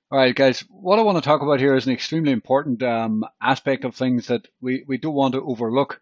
All right, guys, what I want to talk about here is an extremely important aspect of things that we don't want to overlook.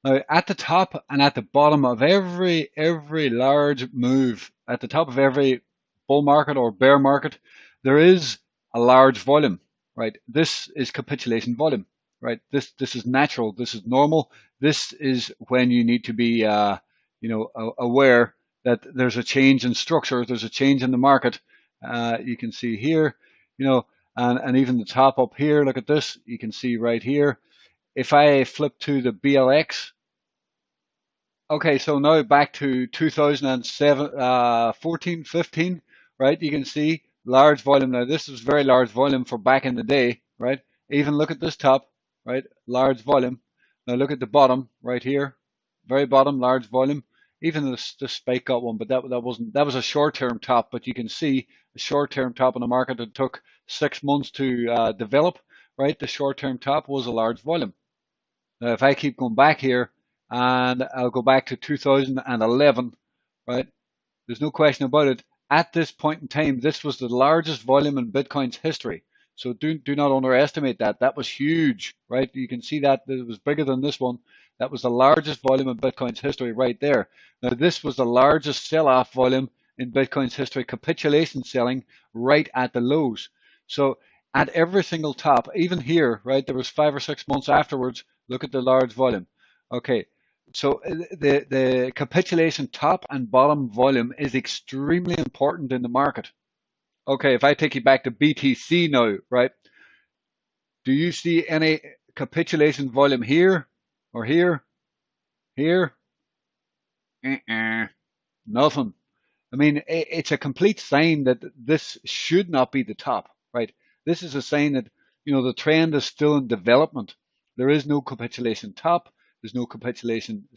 Now, at the top and at the bottom of every large move, at the top of every bull market or bear market, there is a large volume, right? This is capitulation volume, right? This is natural. This is normal. This is when you need to be, aware that there's a change in structure. There's a change in the market. You can see here, you know, and even the top up here. Look at this. You can see right here. If I flip to the BLX. Okay, so now back to 2007, 14, 15, right? You can see large volume. Now this is very large volume for back in the day, right? Even look at this top, right? Large volume. Now look at the bottom right here, very bottom, large volume. Even this spike got one, but that was a short-term top. But you can see a short-term top in a market that took 6 months to develop, right? The short-term top was a large volume. Now, if I keep going back here, and I'll go back to 2011, right? There's no question about it. At this point in time, this was the largest volume in Bitcoin's history. So do not underestimate that. That was huge, right? You can see that it was bigger than this one. That was the largest volume in Bitcoin's history right there. Now, this was the largest sell-off volume in Bitcoin's history, capitulation selling right at the lows. So at every single top, even here, right, there was 5 or 6 months afterwards, look at the large volume. Okay, so the capitulation top and bottom volume is extremely important in the market. Okay, if I take you back to BTC now, right? Do you see any capitulation volume here or here? Here? Nothing. I mean, it's a complete sign that this should not be the top, right? This is a sign that, the trend is still in development. There is no capitulation top. There's no capitulation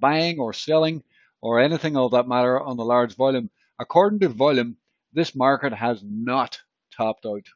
buying or selling or anything of that matter on the large volume. According to volume, this market has not topped out.